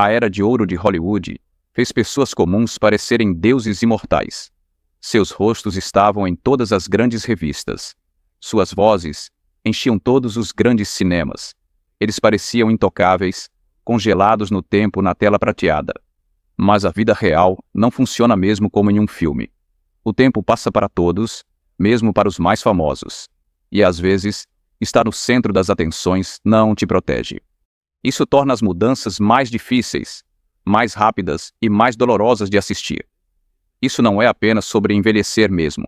A era de ouro de Hollywood fez pessoas comuns parecerem deuses imortais. Seus rostos estavam em todas as grandes revistas. Suas vozes enchiam todos os grandes cinemas. Eles pareciam intocáveis, congelados no tempo na tela prateada. Mas a vida real não funciona mesmo como em um filme. O tempo passa para todos, mesmo para os mais famosos. E às vezes, estar no centro das atenções não te protege. Isso torna as mudanças mais difíceis, mais rápidas e mais dolorosas de assistir. Isso não é apenas sobre envelhecer mesmo.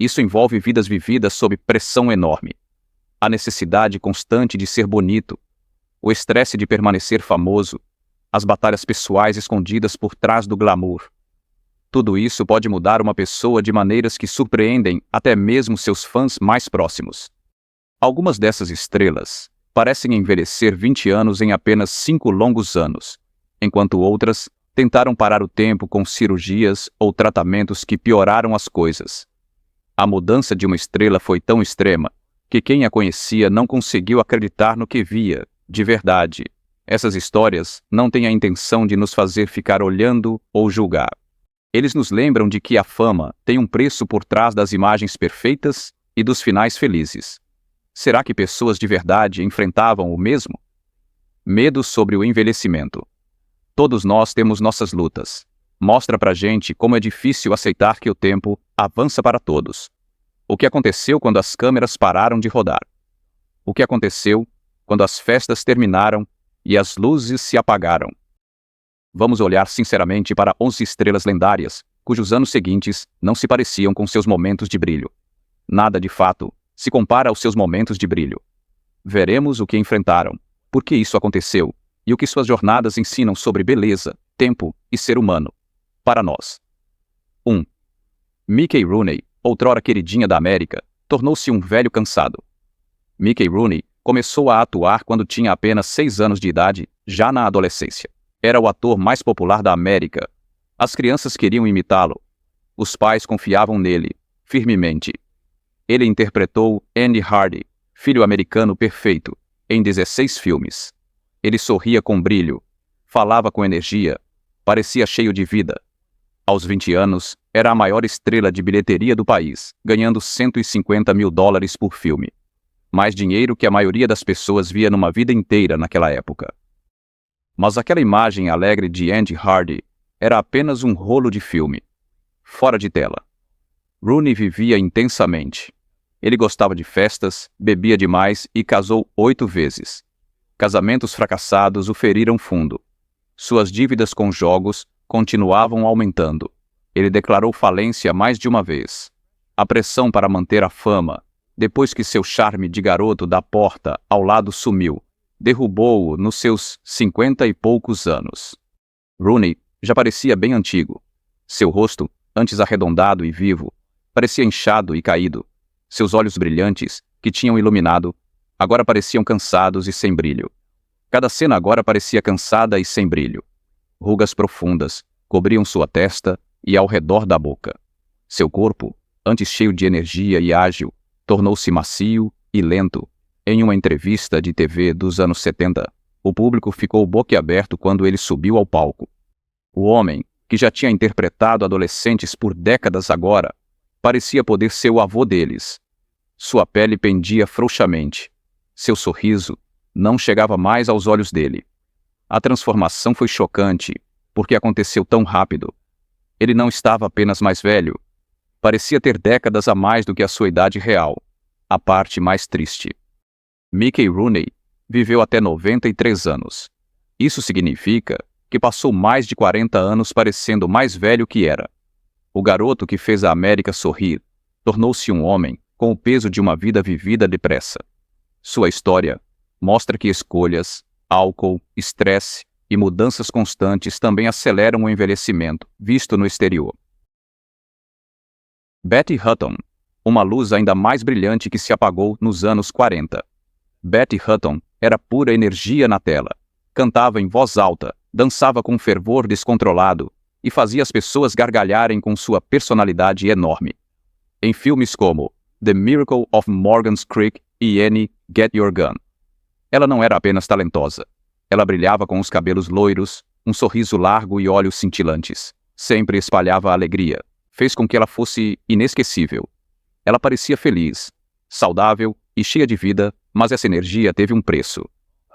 Isso envolve vidas vividas sob pressão enorme. A necessidade constante de ser bonito, o estresse de permanecer famoso, as batalhas pessoais escondidas por trás do glamour. Tudo isso pode mudar uma pessoa de maneiras que surpreendem até mesmo seus fãs mais próximos. Algumas dessas estrelas parecem envelhecer 20 anos em apenas 5 longos anos, enquanto outras tentaram parar o tempo com cirurgias ou tratamentos que pioraram as coisas. A mudança de uma estrela foi tão extrema que quem a conhecia não conseguiu acreditar no que via, de verdade. Essas histórias não têm a intenção de nos fazer ficar olhando ou julgar. Eles nos lembram de que a fama tem um preço por trás das imagens perfeitas e dos finais felizes. Será que pessoas de verdade enfrentavam o mesmo? Medo sobre o envelhecimento. Todos nós temos nossas lutas. Mostra pra gente como é difícil aceitar que o tempo avança para todos. O que aconteceu quando as câmeras pararam de rodar? O que aconteceu quando as festas terminaram e as luzes se apagaram? Vamos olhar sinceramente para 11 estrelas lendárias, cujos anos seguintes não se pareciam com seus momentos de brilho. Nada, de fato, se compara aos seus momentos de brilho. Veremos o que enfrentaram, por que isso aconteceu, e o que suas jornadas ensinam sobre beleza, tempo e ser humano. Para nós. 1. Mickey Rooney, outrora queridinha da América, tornou-se um velho cansado. Mickey Rooney começou a atuar quando tinha apenas 6 anos de idade, já na adolescência. Era o ator mais popular da América. As crianças queriam imitá-lo. Os pais confiavam nele, firmemente. Ele interpretou Andy Hardy, filho americano perfeito, em 16 filmes. Ele sorria com brilho, falava com energia, parecia cheio de vida. Aos 20 anos, era a maior estrela de bilheteria do país, ganhando $150 mil por filme. Mais dinheiro que a maioria das pessoas via numa vida inteira naquela época. Mas aquela imagem alegre de Andy Hardy era apenas um rolo de filme, fora de tela. Rooney vivia intensamente. Ele gostava de festas, bebia demais e casou 8 vezes. Casamentos fracassados o feriram fundo. Suas dívidas com jogos continuavam aumentando. Ele declarou falência mais de uma vez. A pressão para manter a fama, depois que seu charme de garoto da porta ao lado sumiu, derrubou-o nos seus 50 e poucos anos. Rooney já parecia bem antigo. Seu rosto, antes arredondado e vivo, parecia inchado e caído. Seus olhos brilhantes, que tinham iluminado, agora pareciam cansados e sem brilho. Cada cena agora parecia cansada e sem brilho. Rugas profundas cobriam sua testa e ao redor da boca. Seu corpo, antes cheio de energia e ágil, tornou-se macio e lento. Em uma entrevista de TV dos anos 70, o público ficou boquiaberto quando ele subiu ao palco. O homem, que já tinha interpretado adolescentes por décadas agora, parecia poder ser o avô deles. Sua pele pendia frouxamente. Seu sorriso não chegava mais aos olhos dele. A transformação foi chocante, porque aconteceu tão rápido. Ele não estava apenas mais velho. Parecia ter décadas a mais do que a sua idade real. A parte mais triste. Mickey Rooney viveu até 93 anos. Isso significa que passou mais de 40 anos parecendo mais velho que era. O garoto que fez a América sorrir tornou-se um homem com o peso de uma vida vivida depressa. Sua história mostra que escolhas, álcool, estresse e mudanças constantes também aceleram o envelhecimento, visto no exterior. Betty Hutton, uma luz ainda mais brilhante que se apagou nos anos 40. Betty Hutton era pura energia na tela. Cantava em voz alta, dançava com fervor descontrolado e fazia as pessoas gargalharem com sua personalidade enorme. Em filmes como The Miracle of Morgan's Creek e Annie, Get Your Gun. Ela não era apenas talentosa. Ela brilhava com os cabelos loiros, Um sorriso largo e olhos cintilantes. Sempre espalhava alegria. Fez com que ela fosse inesquecível. Ela parecia feliz, saudável e cheia de vida, mas essa energia teve um preço.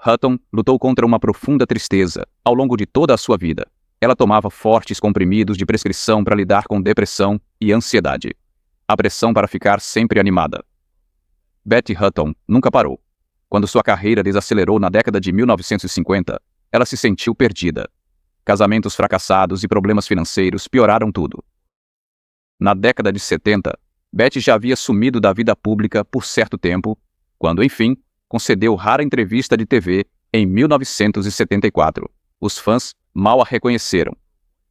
Hutton lutou contra uma profunda tristeza ao longo de toda a sua vida. Ela tomava fortes comprimidos de prescrição para lidar com depressão e ansiedade. A pressão para ficar sempre animada. Betty Hutton nunca parou. Quando sua carreira desacelerou na década de 1950, ela se sentiu perdida. Casamentos fracassados e problemas financeiros pioraram tudo. Na década de 70, Betty já havia sumido da vida pública por certo tempo, quando, enfim, concedeu rara entrevista de TV em 1974. Os fãs mal a reconheceram.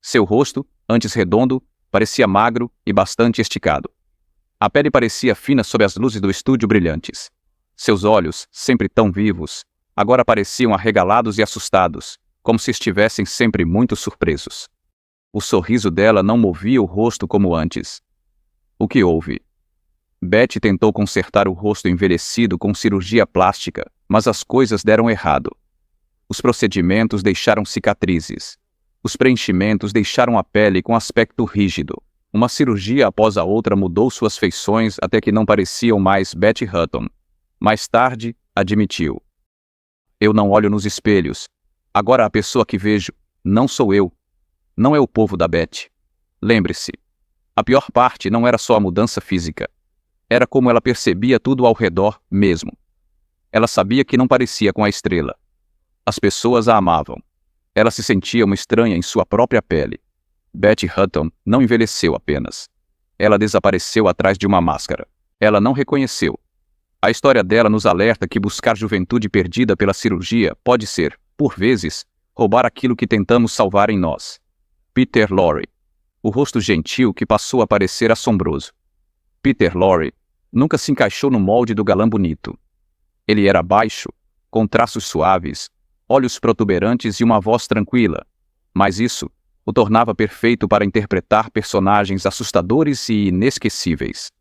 Seu rosto, antes redondo, parecia magro e bastante esticado. A pele parecia fina sob as luzes do estúdio brilhantes. Seus olhos, sempre tão vivos, agora pareciam arregalados e assustados, como se estivessem sempre muito surpresos. O sorriso dela não movia o rosto como antes. O que houve? Betty tentou consertar o rosto envelhecido com cirurgia plástica, mas as coisas deram errado. Os procedimentos deixaram cicatrizes. Os preenchimentos deixaram a pele com aspecto rígido. Uma cirurgia após a outra mudou suas feições até que não pareciam mais Betty Hutton. Mais tarde, admitiu: "Eu não olho nos espelhos. Agora a pessoa que vejo não sou eu. Não é o povo da Betty." Lembre-se, a pior parte não era só a mudança física. Era como ela percebia tudo ao redor mesmo. Ela sabia que não parecia com a estrela. As pessoas a amavam. Ela se sentia uma estranha em sua própria pele. Betty Hutton não envelheceu apenas. Ela desapareceu atrás de uma máscara. Ela não reconheceu. A história dela nos alerta que buscar juventude perdida pela cirurgia pode ser, por vezes, roubar aquilo que tentamos salvar em nós. Peter Lorre. O rosto gentil que passou a parecer assombroso. Peter Lorre nunca se encaixou no molde do galã bonito. Ele era baixo, com traços suaves, olhos protuberantes e uma voz tranquila, mas isso o tornava perfeito para interpretar personagens assustadores e inesquecíveis.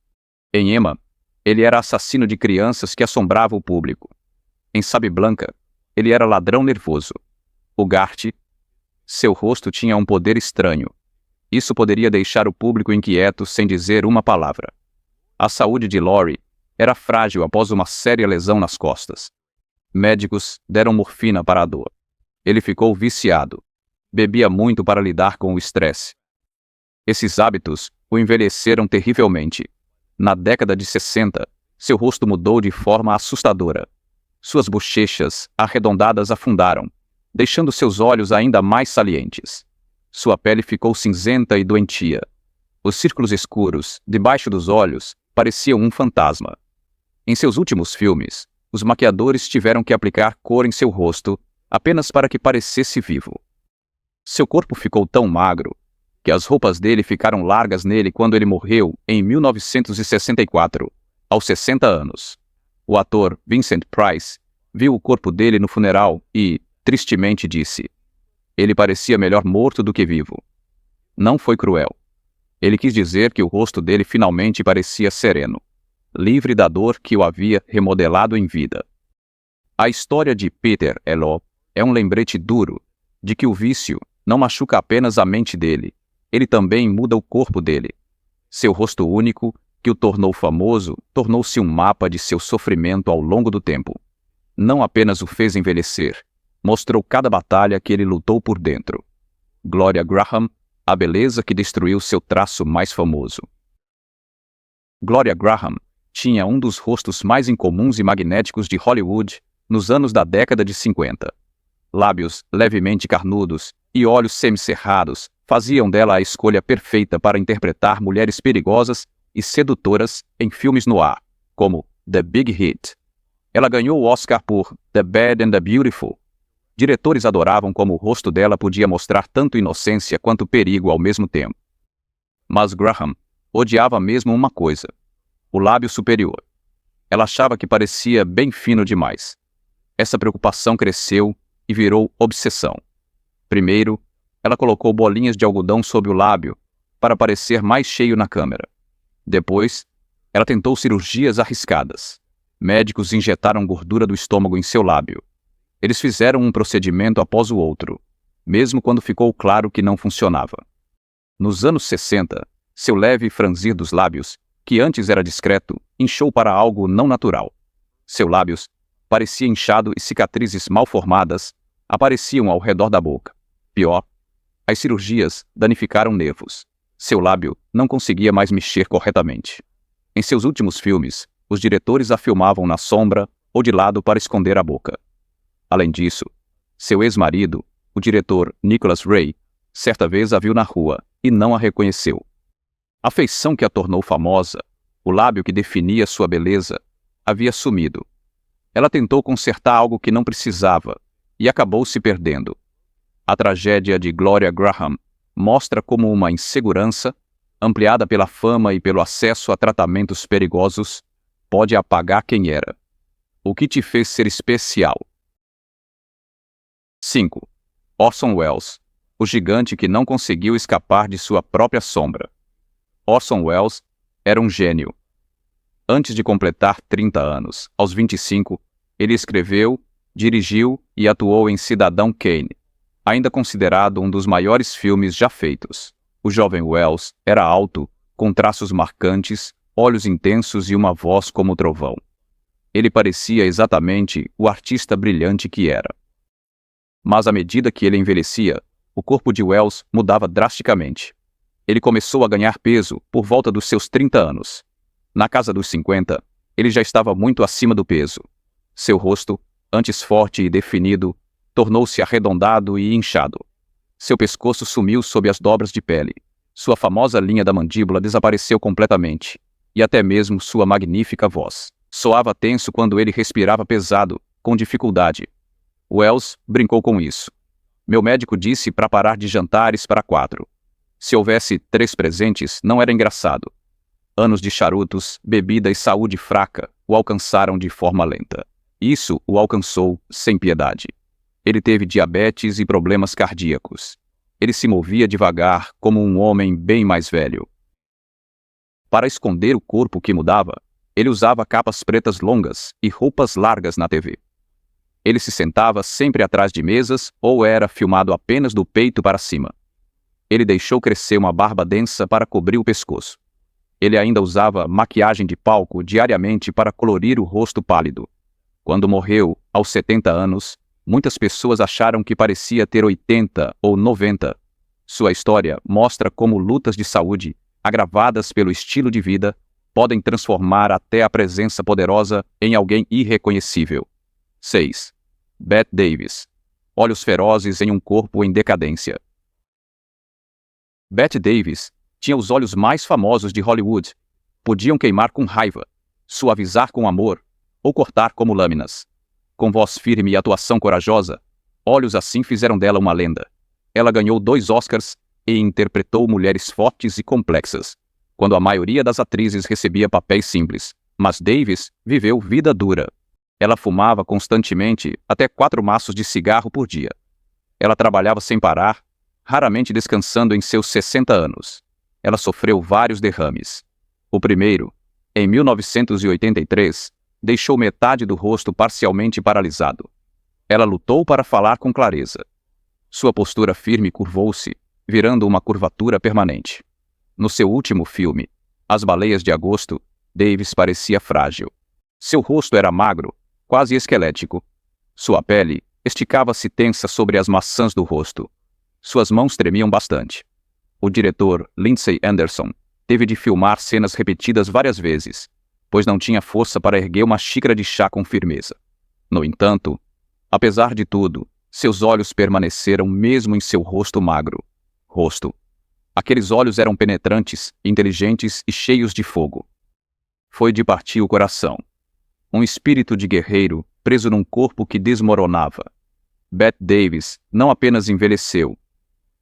Em Emma, ele era assassino de crianças que assombrava o público. Em Sabe Blanca, ele era ladrão nervoso. O Gart, seu rosto tinha um poder estranho. Isso poderia deixar o público inquieto sem dizer uma palavra. A saúde de Lorre era frágil após uma séria lesão nas costas. Médicos deram morfina para a dor. Ele ficou viciado. Bebia muito para lidar com o estresse. Esses hábitos o envelheceram terrivelmente. Na década de 60, seu rosto mudou de forma assustadora. Suas bochechas arredondadas afundaram, deixando seus olhos ainda mais salientes. Sua pele ficou cinzenta e doentia. Os círculos escuros, debaixo dos olhos, pareciam um fantasma. Em seus últimos filmes, os maquiadores tiveram que aplicar cor em seu rosto apenas para que parecesse vivo. Seu corpo ficou tão magro que as roupas dele ficaram largas nele quando ele morreu em 1964, aos 60 anos. O ator Vincent Price viu o corpo dele no funeral e, tristemente, disse: "Ele parecia melhor morto do que vivo." Não foi cruel. Ele quis dizer que o rosto dele finalmente parecia sereno, livre da dor que o havia remodelado em vida. A história de Peter Elop é um lembrete duro de que o vício não machuca apenas a mente dele, ele também muda o corpo dele. Seu rosto único, que o tornou famoso, tornou-se um mapa de seu sofrimento ao longo do tempo. Não apenas o fez envelhecer, mostrou cada batalha que ele lutou por dentro. Gloria Graham, a beleza que destruiu seu traço mais famoso. Gloria Graham tinha um dos rostos mais incomuns e magnéticos de Hollywood nos anos da década de 50. Lábios levemente carnudos e olhos semicerrados faziam dela a escolha perfeita para interpretar mulheres perigosas e sedutoras em filmes noir, como The Big Hit. Ela ganhou o Oscar por The Bad and the Beautiful. Diretores adoravam como o rosto dela podia mostrar tanto inocência quanto perigo ao mesmo tempo. Mas Graham odiava mesmo uma coisa: o lábio superior. Ela achava que parecia bem fino demais. Essa preocupação cresceu e virou obsessão. Primeiro, ela colocou bolinhas de algodão sob o lábio para parecer mais cheio na câmera. Depois, ela tentou cirurgias arriscadas. Médicos injetaram gordura do estômago em seu lábio. Eles fizeram um procedimento após o outro. mesmo quando ficou claro que não funcionava. Nos anos 60, seu leve franzir dos lábios, que antes era discreto, inchou para algo não natural. Seus lábios parecia inchado e cicatrizes mal formadas apareciam ao redor da boca. Pior, as cirurgias danificaram nervos. Seu lábio não conseguia mais mexer corretamente. Em seus últimos filmes, os diretores a filmavam na sombra ou de lado para esconder a boca. Além disso, seu ex-marido, o diretor Nicholas Ray, certa vez a viu na rua e não a reconheceu. A feição que a tornou famosa, o lábio que definia sua beleza, havia sumido. Ela tentou consertar algo que não precisava e acabou se perdendo. A tragédia de Gloria Graham mostra como uma insegurança, ampliada pela fama e pelo acesso a tratamentos perigosos, pode apagar quem era. O que te fez ser especial? 5. Orson Welles, o gigante que não conseguiu escapar de sua própria sombra. Orson Welles era um gênio. Antes de completar 30 anos, aos 25, ele escreveu, dirigiu e atuou em Cidadão Kane, ainda considerado um dos maiores filmes já feitos. O jovem Welles era alto, com traços marcantes, olhos intensos e uma voz como o trovão. Ele parecia exatamente o artista brilhante que era. Mas à medida que ele envelhecia, o corpo de Welles mudava drasticamente. Ele começou a ganhar peso por volta dos seus 30 anos. Na casa dos 50, ele já estava muito acima do peso. Seu rosto, antes forte e definido, tornou-se arredondado e inchado. Seu pescoço sumiu sob as dobras de pele. Sua famosa linha da mandíbula desapareceu completamente. E até mesmo sua magnífica voz. Soava tenso quando ele respirava pesado, com dificuldade. Welles brincou com isso. Meu médico disse para parar de jantares para 4. Se houvesse 3 presentes, não era engraçado. Anos de charutos, bebida e saúde fraca o alcançaram de forma lenta. Isso o alcançou sem piedade. Ele teve diabetes e problemas cardíacos. Ele se movia devagar, como um homem bem mais velho. Para esconder o corpo que mudava, ele usava capas pretas longas e roupas largas na TV. Ele se sentava sempre atrás de mesas ou era filmado apenas do peito para cima. Ele deixou crescer uma barba densa para cobrir o pescoço. Ele ainda usava maquiagem de palco diariamente para colorir o rosto pálido. Quando morreu, aos 70 anos, muitas pessoas acharam que parecia ter 80 ou 90. Sua história mostra como lutas de saúde, agravadas pelo estilo de vida, podem transformar até a presença poderosa em alguém irreconhecível. 6. Bette Davis. Olhos ferozes em um corpo em decadência. Bette Davis tinha os olhos mais famosos de Hollywood. Podiam queimar com raiva, suavizar com amor ou cortar como lâminas. Com voz firme e atuação corajosa, olhos assim fizeram dela uma lenda. Ela ganhou 2 Oscars e interpretou mulheres fortes e complexas, quando a maioria das atrizes recebia papéis simples. Mas Davis viveu vida dura. Ela fumava constantemente até 4 maços de cigarro por dia. Ela trabalhava sem parar, raramente descansando em seus 60 anos. Ela sofreu vários derrames. O primeiro, em 1983, deixou metade do rosto parcialmente paralisado. Ela lutou para falar com clareza. Sua postura firme curvou-se, virando uma curvatura permanente. No seu último filme, As Baleias de Agosto, Davis parecia frágil. Seu rosto era magro, quase esquelético. Sua pele esticava-se tensa sobre as maçãs do rosto. Suas mãos tremiam bastante. O diretor, Lindsay Anderson, teve de filmar cenas repetidas várias vezes, pois não tinha força para erguer uma xícara de chá com firmeza. No entanto, apesar de tudo, seus olhos permaneceram mesmo em seu rosto magro. Aqueles olhos eram penetrantes, inteligentes e cheios de fogo. Foi de partir o coração. Um espírito de guerreiro preso num corpo que desmoronava. Bette Davis não apenas envelheceu,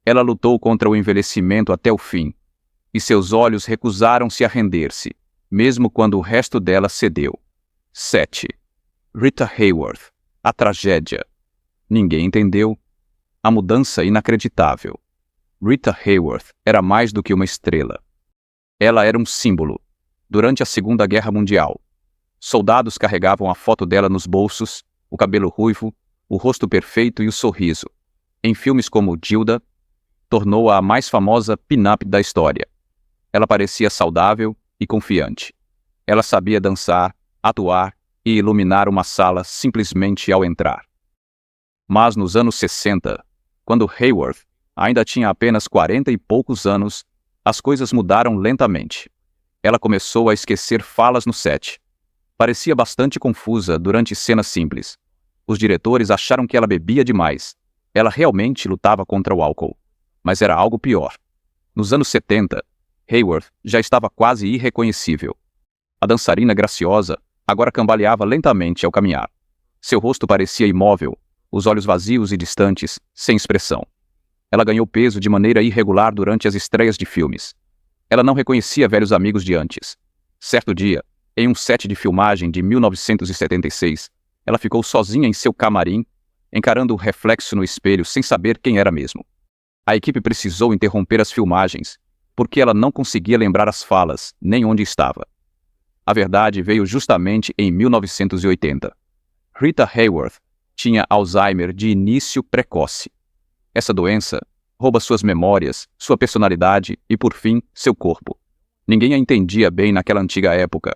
ela lutou contra o envelhecimento até o fim, e seus olhos recusaram-se a render-se, mesmo quando o resto dela cedeu. 7. Rita Hayworth. A tragédia. Ninguém entendeu. A mudança inacreditável. Rita Hayworth era mais do que uma estrela. Ela era um símbolo. Durante a Segunda Guerra Mundial, soldados carregavam a foto dela nos bolsos, o cabelo ruivo, o rosto perfeito e o sorriso. Em filmes como Gilda, tornou-a a mais famosa pin-up da história. Ela parecia saudável e confiante. Ela sabia dançar, atuar e iluminar uma sala simplesmente ao entrar. Mas nos anos 60, quando Hayworth ainda tinha apenas 40 e poucos anos, as coisas mudaram lentamente. Ela começou a esquecer falas no set. Parecia bastante confusa durante cenas simples. Os diretores acharam que ela bebia demais. Ela realmente lutava contra o álcool. Mas era algo pior. Nos anos 70, Hayworth já estava quase irreconhecível. A dançarina graciosa agora cambaleava lentamente ao caminhar. Seu rosto parecia imóvel, os olhos vazios e distantes, sem expressão. Ela ganhou peso de maneira irregular durante as estreias de filmes. Ela não reconhecia velhos amigos de antes. Certo dia, em um set de filmagem de 1976, ela ficou sozinha em seu camarim, encarando o reflexo no espelho sem saber quem era mesmo. A equipe precisou interromper as filmagens, porque ela não conseguia lembrar as falas, nem onde estava. A verdade veio justamente em 1980. Rita Hayworth tinha Alzheimer de início precoce. Essa doença rouba suas memórias, sua personalidade e, por fim, seu corpo. Ninguém a entendia bem naquela antiga época.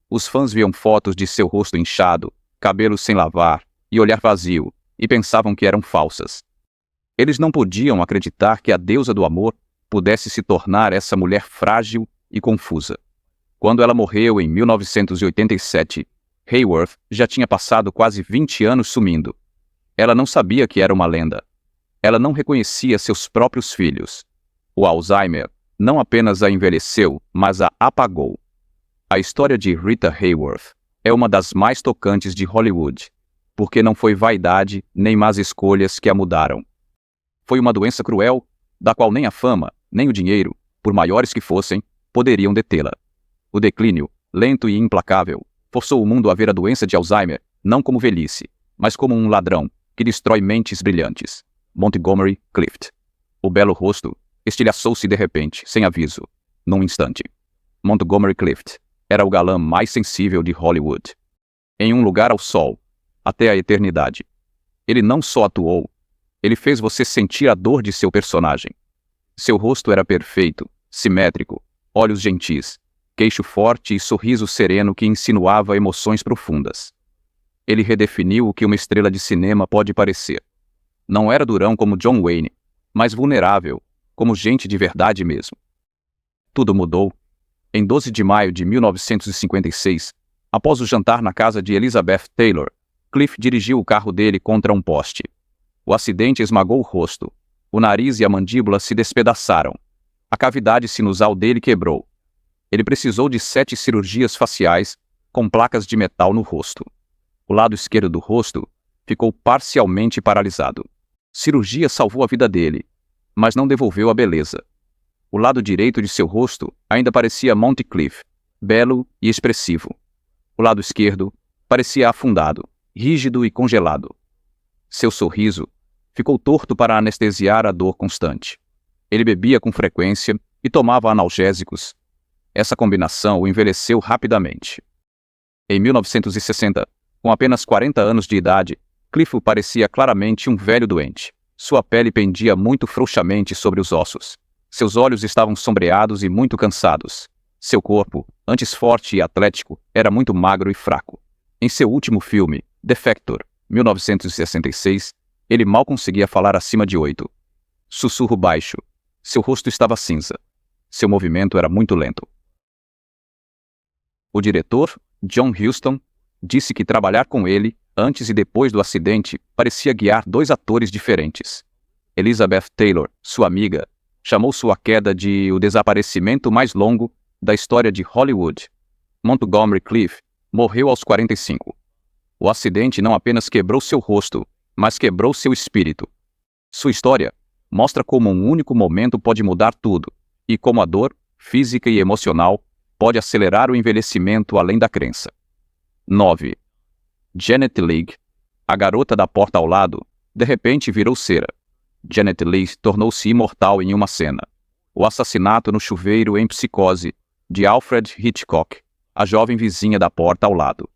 Os fãs viam fotos de seu rosto inchado, cabelo sem lavar e olhar vazio, e pensavam que eram falsas. Eles não podiam acreditar que a deusa do amor pudesse se tornar essa mulher frágil e confusa. Quando ela morreu em 1987, Hayworth já tinha passado quase 20 anos sumindo. Ela não sabia que era uma lenda. Ela não reconhecia seus próprios filhos. O Alzheimer não apenas a envelheceu, mas a apagou. A história de Rita Hayworth é uma das mais tocantes de Hollywood, porque não foi vaidade nem más escolhas que a mudaram. Foi uma doença cruel, da qual nem a fama, nem o dinheiro, por maiores que fossem, poderiam detê-la. O declínio, lento e implacável, forçou o mundo a ver a doença de Alzheimer não como velhice, mas como um ladrão que destrói mentes brilhantes. Montgomery Clift. O belo rosto estilhaçou-se de repente, sem aviso, num instante. Montgomery Clift era o galã mais sensível de Hollywood. Em Um Lugar ao Sol, até a eternidade. Ele não só atuou, ele fez você sentir a dor de seu personagem. Seu rosto era perfeito, simétrico, olhos gentis, queixo forte e sorriso sereno que insinuava emoções profundas. Ele redefiniu o que uma estrela de cinema pode parecer. Não era durão como John Wayne, mas vulnerável, como gente de verdade mesmo. Tudo mudou. Em 12 de maio de 1956, após o jantar na casa de Elizabeth Taylor, Cliff dirigiu o carro dele contra um poste. O acidente esmagou o rosto. O nariz e a mandíbula se despedaçaram. A cavidade sinusal dele quebrou. Ele precisou de 7 cirurgias faciais, com placas de metal no rosto. O lado esquerdo do rosto ficou parcialmente paralisado. Cirurgia salvou a vida dele, mas não devolveu a beleza. O lado direito de seu rosto ainda parecia Monty Cliff, belo e expressivo. O lado esquerdo parecia afundado, rígido e congelado. Seu sorriso ficou torto para anestesiar a dor constante. Ele bebia com frequência e tomava analgésicos. Essa combinação o envelheceu rapidamente. Em 1960, com apenas 40 anos de idade, Cliff parecia claramente um velho doente. Sua pele pendia muito frouxamente sobre os ossos. Seus olhos estavam sombreados e muito cansados. Seu corpo, antes forte e atlético, era muito magro e fraco. Em seu último filme, The Factor, 1966, ele mal conseguia falar acima de 8. Sussurro baixo. Seu rosto estava cinza. Seu movimento era muito lento. O diretor, John Huston, disse que trabalhar com ele, antes e depois do acidente, parecia guiar 2 atores diferentes. Elizabeth Taylor, sua amiga, chamou sua queda de o desaparecimento mais longo da história de Hollywood. Montgomery Clift morreu aos 45. O acidente não apenas quebrou seu rosto, mas quebrou seu espírito. Sua história mostra como um único momento pode mudar tudo, e como a dor, física e emocional, pode acelerar o envelhecimento além da crença. 9. Janet Leigh, a garota da porta ao lado, de repente virou cera. Janet Leigh tornou-se imortal em uma cena. O assassinato no chuveiro em Psicose, de Alfred Hitchcock, a jovem vizinha da porta ao lado.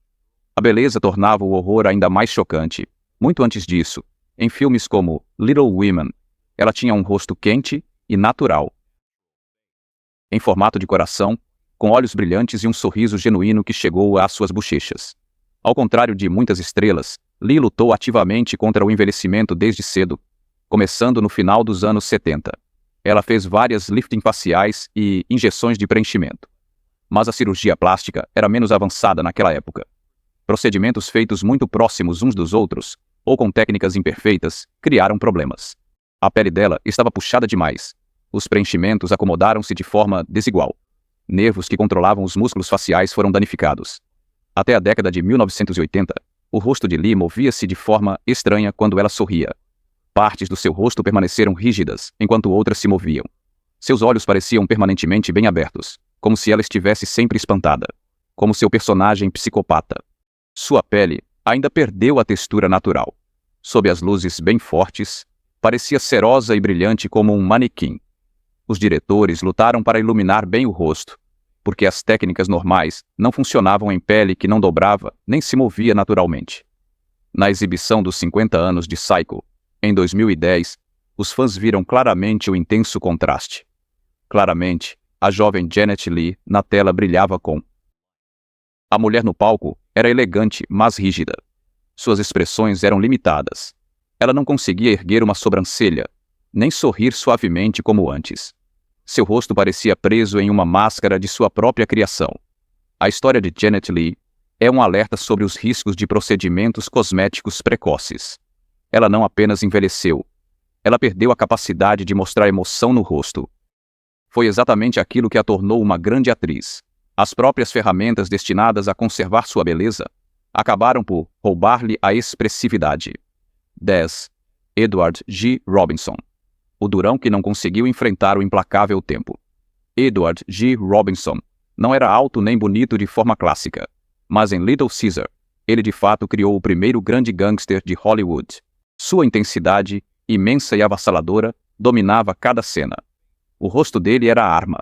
A beleza tornava o horror ainda mais chocante. Muito antes disso, Em filmes como Little Women, ela tinha um rosto quente e natural, em formato de coração, com olhos brilhantes e um sorriso genuíno que chegou às suas bochechas. Ao contrário de muitas estrelas, Lee lutou ativamente contra o envelhecimento desde cedo, começando no final dos anos 70. Ela fez várias lifting faciais e injeções de preenchimento. Mas a cirurgia plástica era menos avançada naquela época. Procedimentos feitos muito próximos uns dos outros, ou com técnicas imperfeitas, criaram problemas. A pele dela estava puxada demais. Os preenchimentos acomodaram-se de forma desigual. Nervos que controlavam os músculos faciais foram danificados. Até a década de 1980, o rosto de Lee movia-se de forma estranha quando ela sorria. Partes do seu rosto permaneceram rígidas, enquanto outras se moviam. Seus olhos pareciam permanentemente bem abertos, como se ela estivesse sempre espantada, como seu personagem psicopata. Sua pele ainda perdeu a textura natural. Sob as luzes bem fortes, parecia serosa e brilhante como um manequim. Os diretores lutaram para iluminar bem o rosto, porque as técnicas normais não funcionavam em pele que não dobrava nem se movia naturalmente. Na exibição dos 50 anos de Psycho, em 2010, os fãs viram claramente o intenso contraste. Claramente, a jovem Janet Leigh na tela brilhava com. A mulher no palco era elegante, mas rígida. Suas expressões eram limitadas. Ela não conseguia erguer uma sobrancelha, nem sorrir suavemente como antes. Seu rosto parecia preso em uma máscara de sua própria criação. A história de Janet Leigh é um alerta sobre os riscos de procedimentos cosméticos precoces. Ela não apenas envelheceu, ela perdeu a capacidade de mostrar emoção no rosto. Foi exatamente aquilo que a tornou uma grande atriz. As próprias ferramentas destinadas a conservar sua beleza acabaram por roubar-lhe a expressividade. 10. Edward G. Robinson. O durão que não conseguiu enfrentar o implacável tempo. Edward G. Robinson não era alto nem bonito de forma clássica, mas em Little Caesar, ele de fato criou o primeiro grande gangster de Hollywood. Sua intensidade, imensa e avassaladora, dominava cada cena. O rosto dele era a arma.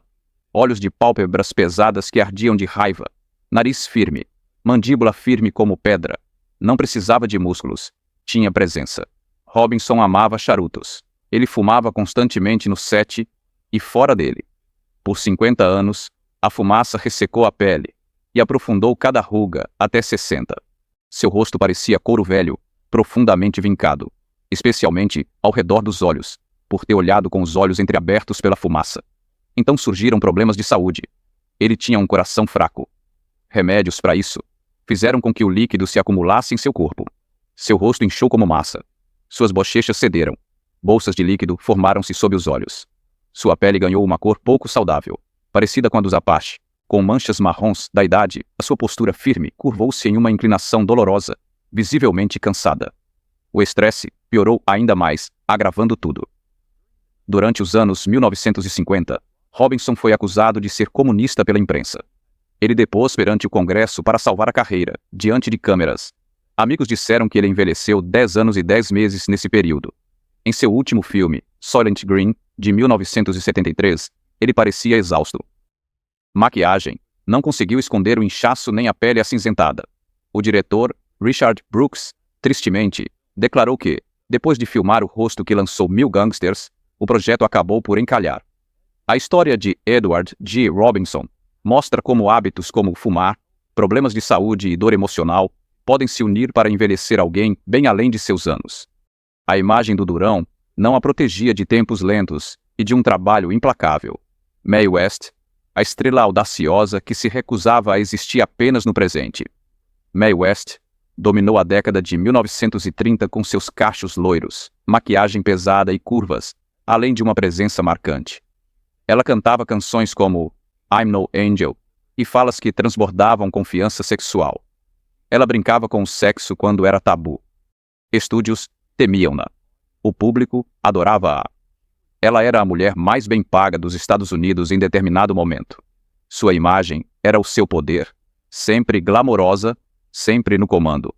Olhos de pálpebras pesadas que ardiam de raiva, nariz firme, mandíbula firme como pedra. Não precisava de músculos, tinha presença. Robinson amava charutos. Ele fumava constantemente no set e fora dele. Por 50 anos, a fumaça ressecou a pele e aprofundou cada ruga até 60. Seu rosto parecia couro velho, profundamente vincado, especialmente ao redor dos olhos, por ter olhado com os olhos entreabertos pela fumaça. Então surgiram problemas de saúde. Ele tinha um coração fraco. Remédios para isso fizeram com que o líquido se acumulasse em seu corpo. Seu rosto inchou como massa. Suas bochechas cederam. Bolsas de líquido formaram-se sob os olhos. Sua pele ganhou uma cor pouco saudável, parecida com a dos Apache. Com manchas marrons da idade, a sua postura firme curvou-se em uma inclinação dolorosa, visivelmente cansada. O estresse piorou ainda mais, agravando tudo. Durante os anos 1950, Robinson foi acusado de ser comunista pela imprensa. Ele depôs perante o Congresso para salvar a carreira, diante de câmeras. Amigos disseram que ele envelheceu 10 anos e 10 meses nesse período. Em seu último filme, Soylent Green, de 1973, ele parecia exausto. Maquiagem não conseguiu esconder o inchaço nem a pele acinzentada. O diretor, Richard Brooks, tristemente, declarou que, depois de filmar o rosto que lançou 1000 Gangsters, o projeto acabou por encalhar. A história de Edward G. Robinson mostra como hábitos como fumar, problemas de saúde e dor emocional podem se unir para envelhecer alguém bem além de seus anos. A imagem do durão não a protegia de tempos lentos e de um trabalho implacável. Mae West, a estrela audaciosa que se recusava a existir apenas no presente. Mae West dominou a década de 1930 com seus cachos loiros, maquiagem pesada e curvas, além de uma presença marcante. Ela cantava canções como I'm No Angel e falas que transbordavam confiança sexual. Ela brincava com o sexo quando era tabu. Estúdios temiam-na. O público adorava-a. Ela era a mulher mais bem paga dos Estados Unidos em determinado momento. Sua imagem era o seu poder, sempre glamourosa, sempre no comando.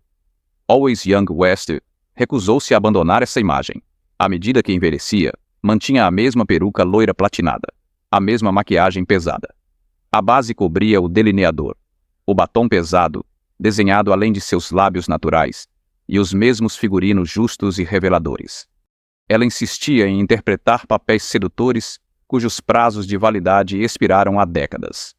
Always Young West recusou-se a abandonar essa imagem. À medida que envelhecia, mantinha a mesma peruca loira platinada, a mesma maquiagem pesada. A base cobria o delineador. O batom pesado, desenhado além de seus lábios naturais, e os mesmos figurinos justos e reveladores. Ela insistia em interpretar papéis sedutores cujos prazos de validade expiraram há décadas.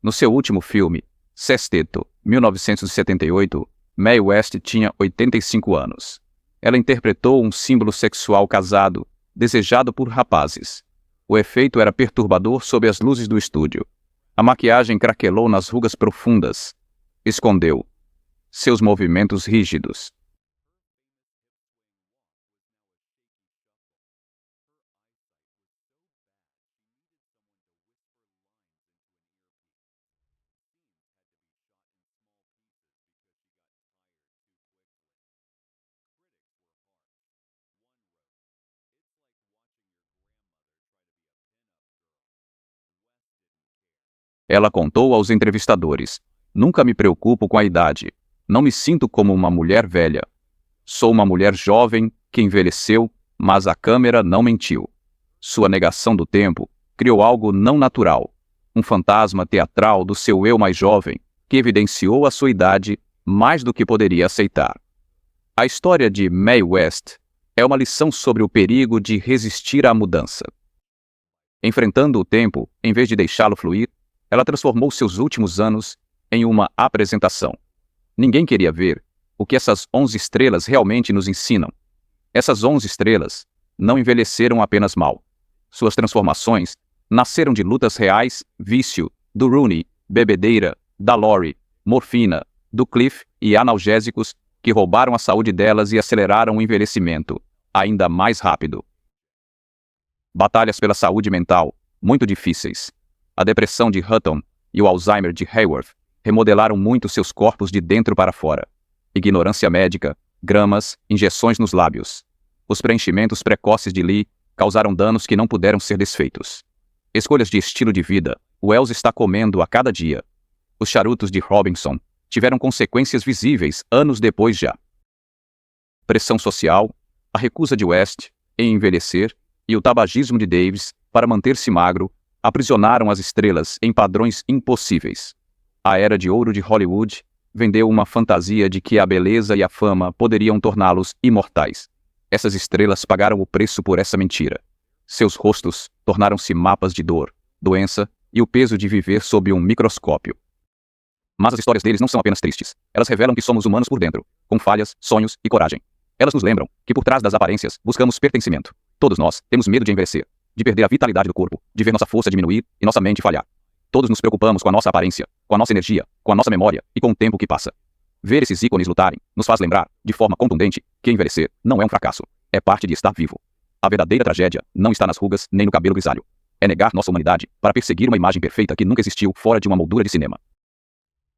No seu último filme, Sexteto, 1978, Mae West tinha 85 anos. Ela interpretou um símbolo sexual casado, desejado por rapazes. O efeito era perturbador sob as luzes do estúdio. A maquiagem craquelou nas rugas profundas. Escondeu seus movimentos rígidos. Ela contou aos entrevistadores: "Nunca me preocupo com a idade. Não me sinto como uma mulher velha. Sou uma mulher jovem que envelheceu, mas a câmera não mentiu. Sua negação do tempo criou algo não natural, um fantasma teatral do seu eu mais jovem, que evidenciou a sua idade mais do que poderia aceitar." A história de Mae West é uma lição sobre o perigo de resistir à mudança. Enfrentando o tempo, em vez de deixá-lo fluir, ela transformou seus últimos anos em uma apresentação. Ninguém queria ver o que essas 11 estrelas realmente nos ensinam. Essas 11 estrelas não envelheceram apenas mal. Suas transformações nasceram de lutas reais, vício, do Rooney, bebedeira, da Lori, morfina, do Cliff e analgésicos que roubaram a saúde delas e aceleraram o envelhecimento, ainda mais rápido. Batalhas pela saúde mental, muito difíceis. A depressão de Hutton e o Alzheimer de Hayworth remodelaram muito seus corpos de dentro para fora. Ignorância médica, gramas, injeções nos lábios. Os preenchimentos precoces de Lee causaram danos que não puderam ser desfeitos. Escolhas de estilo de vida, Wells está comendo a cada dia. Os charutos de Robinson tiveram consequências visíveis anos depois já. Pressão social, a recusa de West em envelhecer e o tabagismo de Davis para manter-se magro aprisionaram as estrelas em padrões impossíveis. A era de ouro de Hollywood vendeu uma fantasia de que a beleza e a fama poderiam torná-los imortais. Essas estrelas pagaram o preço por essa mentira. Seus rostos tornaram-se mapas de dor, doença e o peso de viver sob um microscópio. Mas as histórias deles não são apenas tristes. Elas revelam que somos humanos por dentro, com falhas, sonhos e coragem. Elas nos lembram que por trás das aparências buscamos pertencimento. Todos nós temos medo de envelhecer, de perder a vitalidade do corpo, de ver nossa força diminuir e nossa mente falhar. Todos nos preocupamos com a nossa aparência, com a nossa energia, com a nossa memória e com o tempo que passa. Ver esses ícones lutarem nos faz lembrar, de forma contundente, que envelhecer não é um fracasso, é parte de estar vivo. A verdadeira tragédia não está nas rugas nem no cabelo grisalho. É negar nossa humanidade para perseguir uma imagem perfeita que nunca existiu fora de uma moldura de cinema.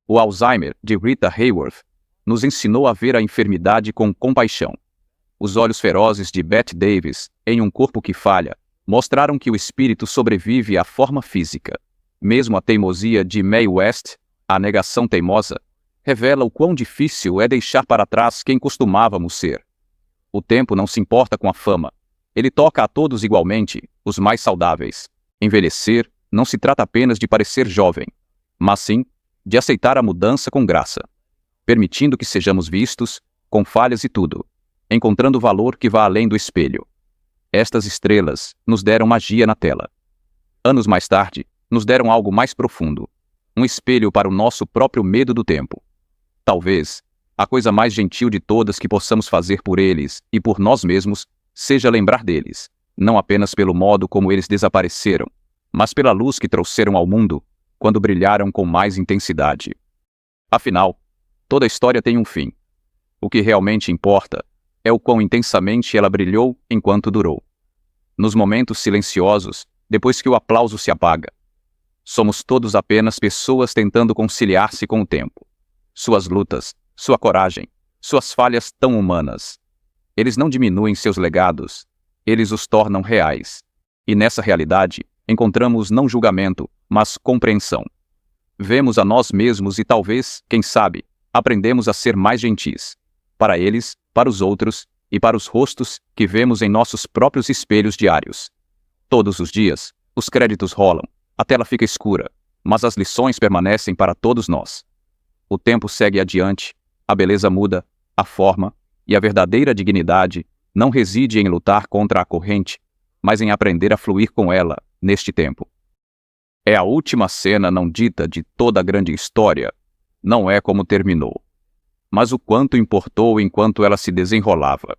O Alzheimer, de Rita Hayworth, nos ensinou a ver a enfermidade com compaixão. Os olhos ferozes de Bette Davis, em Um Corpo que Falha, mostraram que o espírito sobrevive à forma física. Mesmo a teimosia de Mae West, a negação teimosa, revela o quão difícil é deixar para trás quem costumávamos ser. O tempo não se importa com a fama. Ele toca a todos igualmente, os mais saudáveis. Envelhecer não se trata apenas de parecer jovem, mas sim de aceitar a mudança com graça, permitindo que sejamos vistos, com falhas e tudo, encontrando valor que vá além do espelho. Estas estrelas nos deram magia na tela. Anos mais tarde, nos deram algo mais profundo, um espelho para o nosso próprio medo do tempo. Talvez, a coisa mais gentil de todas que possamos fazer por eles e por nós mesmos seja lembrar deles, não apenas pelo modo como eles desapareceram, mas pela luz que trouxeram ao mundo quando brilharam com mais intensidade. Afinal, toda história tem um fim. O que realmente importa é o quão intensamente ela brilhou enquanto durou. Nos momentos silenciosos, depois que o aplauso se apaga, somos todos apenas pessoas tentando conciliar-se com o tempo. Suas lutas, sua coragem, suas falhas tão humanas. Eles não diminuem seus legados, eles os tornam reais. E nessa realidade, encontramos não julgamento, mas compreensão. Vemos a nós mesmos e talvez, quem sabe, aprendemos a ser mais gentis. Para eles, para os outros e para os rostos que vemos em nossos próprios espelhos diários. Todos os dias, os créditos rolam, a tela fica escura, mas as lições permanecem para todos nós. O tempo segue adiante, a beleza muda, A forma e a verdadeira dignidade não reside em lutar contra a corrente, mas em aprender a fluir com ela neste tempo. É a última cena não dita de toda a grande história. Não é como terminou, mas o quanto importou enquanto ela se desenrolava.